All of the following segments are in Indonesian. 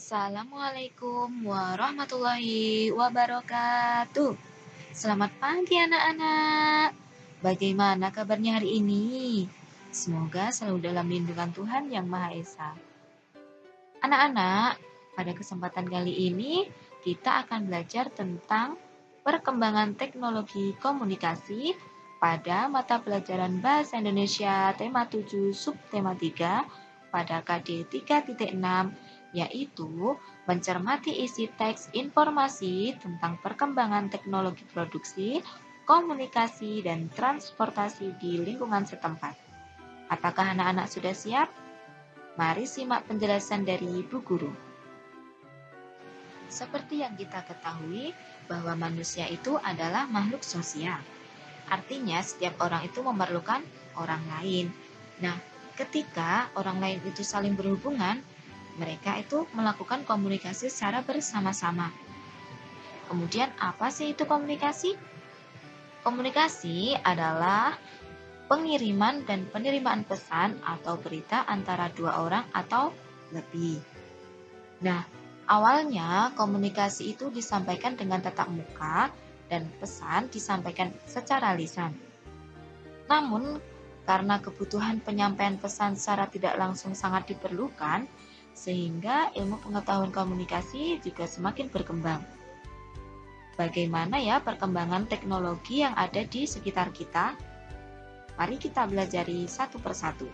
Assalamualaikum warahmatullahi wabarakatuh. Selamat pagi anak-anak. Bagaimana kabarnya hari ini? Semoga selalu dalam lindungan Tuhan Yang Maha Esa. Anak-anak, pada kesempatan kali ini kita akan belajar tentang perkembangan teknologi komunikasi pada mata pelajaran Bahasa Indonesia tema 7 subtema 3 pada KD 3.6, yaitu mencermati isi teks informasi tentang perkembangan teknologi produksi, komunikasi, dan transportasi di lingkungan setempat. Apakah anak-anak sudah siap? Mari simak penjelasan dari Ibu Guru. Seperti yang kita ketahui bahwa manusia itu adalah makhluk sosial. Artinya setiap orang itu memerlukan orang lain. Nah, ketika orang lain itu saling berhubungan, mereka itu melakukan komunikasi secara bersama-sama. Kemudian apa sih itu komunikasi? Komunikasi adalah pengiriman dan penerimaan pesan atau berita antara dua orang atau lebih. Nah, awalnya komunikasi itu disampaikan dengan tatap muka dan pesan disampaikan secara lisan. Namun, karena kebutuhan penyampaian pesan secara tidak langsung sangat diperlukan, sehingga ilmu pengetahuan komunikasi juga semakin berkembang. Bagaimana ya perkembangan teknologi yang ada di sekitar kita? Mari kita belajari satu persatu.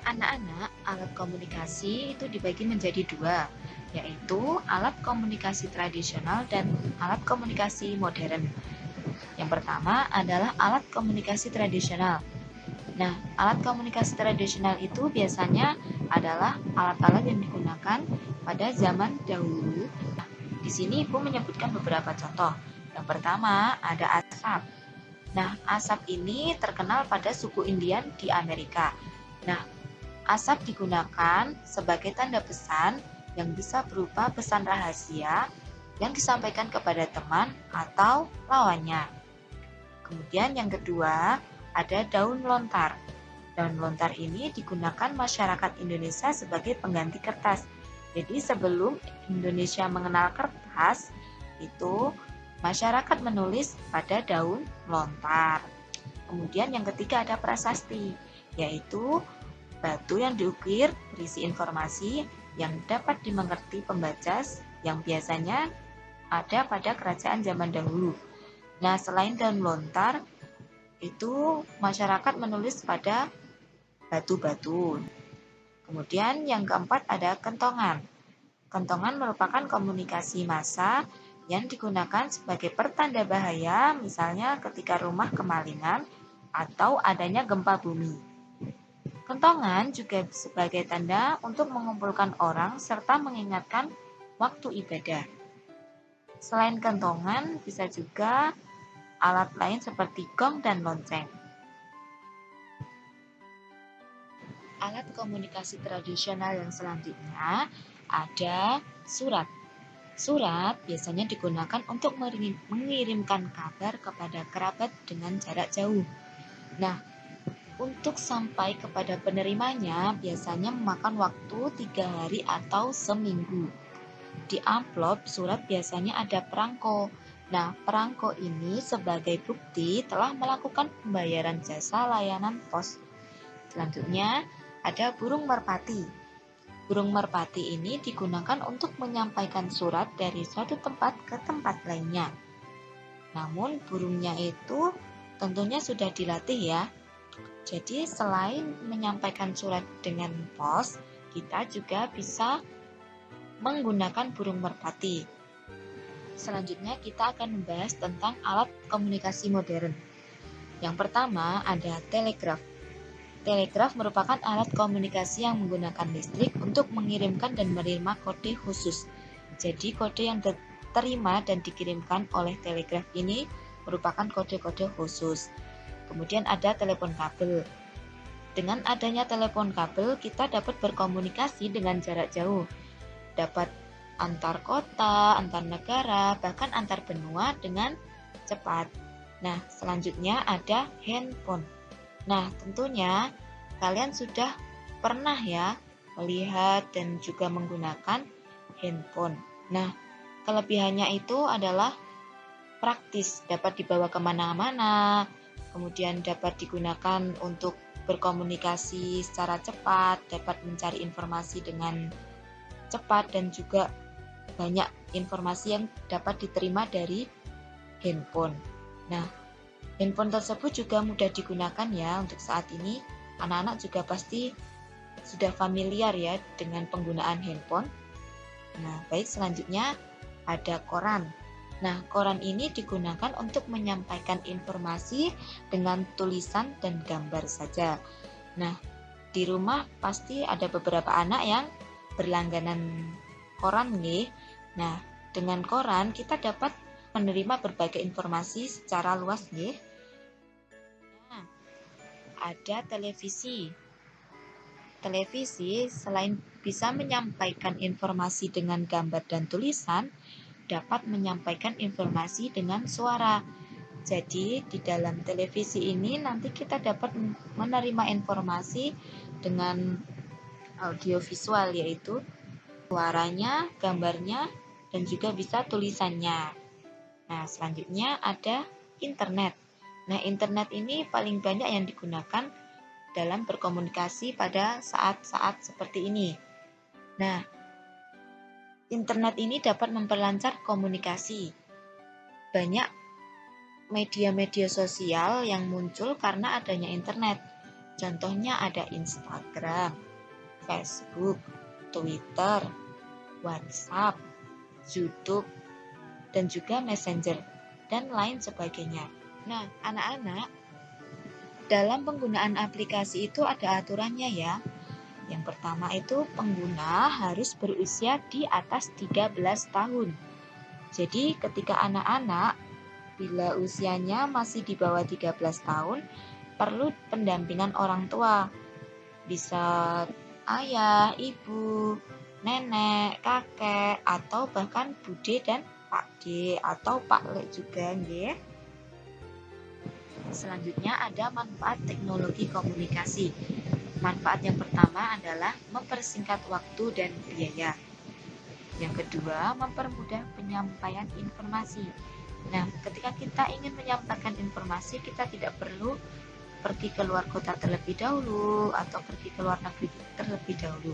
Anak-anak, alat komunikasi itu dibagi menjadi dua, yaitu alat komunikasi tradisional dan alat komunikasi modern. Yang pertama adalah alat komunikasi tradisional. Nah, alat komunikasi tradisional itu biasanya adalah alat-alat yang digunakan pada zaman dahulu. Nah, di sini Ibu menyebutkan beberapa contoh. Yang pertama ada asap. Nah, asap ini terkenal pada suku Indian di Amerika. Nah, asap digunakan sebagai tanda pesan yang bisa berupa pesan rahasia yang disampaikan kepada teman atau lawannya. Kemudian yang kedua, ada daun lontar. Daun lontar ini digunakan masyarakat Indonesia sebagai pengganti kertas. Jadi sebelum Indonesia mengenal kertas, itu masyarakat menulis pada daun lontar. Kemudian yang ketiga ada prasasti, yaitu batu yang diukir berisi informasi yang dapat dimengerti pembaca yang biasanya ada pada kerajaan zaman dahulu. Nah, selain daun lontar, itu masyarakat menulis pada batu-batu. Kemudian yang keempat ada kentongan. Kentongan merupakan komunikasi massa yang digunakan sebagai pertanda bahaya, misalnya ketika rumah kemalingan atau adanya gempa bumi. Kentongan juga sebagai tanda untuk mengumpulkan orang serta mengingatkan waktu ibadah. Selain kentongan, bisa juga alat lain seperti gong dan lonceng. Alat komunikasi tradisional yang selanjutnya ada surat. Surat biasanya digunakan untuk mengirimkan kabar kepada kerabat dengan jarak jauh. Nah, untuk sampai kepada penerimanya biasanya memakan waktu 3 hari atau seminggu. Di amplop surat biasanya ada perangko. Nah, perangko ini sebagai bukti telah melakukan pembayaran jasa layanan pos. Selanjutnya, ada burung merpati. Burung merpati ini digunakan untuk menyampaikan surat dari suatu tempat ke tempat lainnya. Namun, burungnya itu tentunya sudah dilatih ya. Jadi, selain menyampaikan surat dengan pos, kita juga bisa menggunakan burung merpati. Selanjutnya kita akan membahas tentang alat komunikasi modern. Yang pertama ada telegraf. Telegraf merupakan alat komunikasi yang menggunakan listrik untuk mengirimkan dan menerima kode khusus. Jadi kode yang diterima dan dikirimkan oleh telegraf ini merupakan kode-kode khusus. Kemudian ada telepon kabel. Dengan adanya telepon kabel, kita dapat berkomunikasi dengan jarak jauh. Dapat antar kota, antar negara, bahkan antar benua dengan cepat. Nah, selanjutnya ada handphone. Nah, tentunya kalian sudah pernah ya melihat dan juga menggunakan handphone. Nah, kelebihannya itu adalah praktis, dapat dibawa kemana-mana, kemudian dapat digunakan untuk berkomunikasi secara cepat, dapat mencari informasi dengan cepat, dan juga banyak informasi yang dapat diterima dari handphone. Nah, handphone tersebut juga mudah digunakan ya untuk saat ini. Anak-anak juga pasti sudah familiar ya dengan penggunaan handphone. Nah, baik, selanjutnya ada koran. Nah, koran ini digunakan untuk menyampaikan informasi dengan tulisan dan gambar saja. Nah, di rumah pasti ada beberapa anak yang berlangganan koran nih. Nah, dengan koran kita dapat menerima berbagai informasi secara luas nih. Nah, ada televisi. Televisi selain bisa menyampaikan informasi dengan gambar dan tulisan, dapat menyampaikan informasi dengan suara. Jadi di dalam televisi ini nanti kita dapat menerima informasi dengan audiovisual, yaitu suaranya, gambarnya, dan juga bisa tulisannya. Nah, selanjutnya ada internet. Nah, internet ini paling banyak yang digunakan dalam berkomunikasi pada saat-saat seperti ini. Nah, internet ini dapat memperlancar komunikasi. Banyak media-media sosial yang muncul karena adanya internet. Contohnya ada Instagram, Facebook, Twitter, WhatsApp, YouTube, dan juga Messenger, dan lain sebagainya. Nah, anak-anak, dalam penggunaan aplikasi itu ada aturannya ya. Yang pertama itu pengguna harus berusia di atas 13 tahun. Jadi ketika anak-anak bila usianya masih di bawah 13 tahun, perlu pendampingan orang tua. Bisa ayah, ibu, nenek, kakek, atau bahkan bude dan Pak D atau Pak Le juga nggih. Selanjutnya ada manfaat teknologi komunikasi. Manfaat yang pertama adalah mempersingkat waktu dan biaya. Yang kedua, mempermudah penyampaian informasi. Nah, ketika kita ingin menyampaikan informasi, kita tidak perlu pergi ke luar kota terlebih dahulu atau pergi ke luar negeri terlebih dahulu.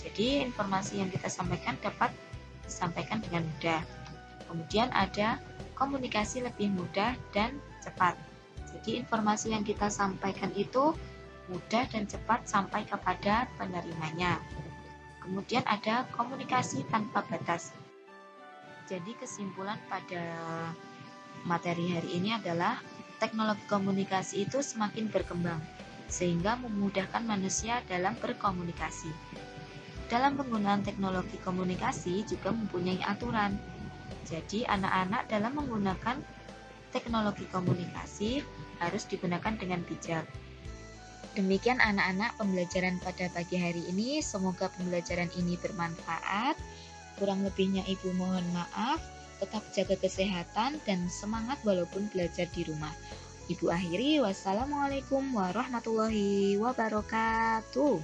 Jadi informasi yang kita sampaikan dapat disampaikan dengan mudah. Kemudian ada komunikasi lebih mudah dan cepat. Jadi informasi yang kita sampaikan itu mudah dan cepat sampai kepada penerimanya. Kemudian ada komunikasi tanpa batas. Jadi kesimpulan pada materi hari ini adalah teknologi komunikasi itu semakin berkembang, sehingga memudahkan manusia dalam berkomunikasi. Dalam penggunaan teknologi komunikasi juga mempunyai aturan. Jadi anak-anak dalam menggunakan teknologi komunikasi harus digunakan dengan bijak. Demikian anak-anak pembelajaran pada pagi hari ini. Semoga pembelajaran ini bermanfaat. Kurang lebihnya Ibu mohon maaf. Tetap jaga kesehatan dan semangat walaupun belajar di rumah. Ibu akhiri, wassalamualaikum warahmatullahi wabarakatuh.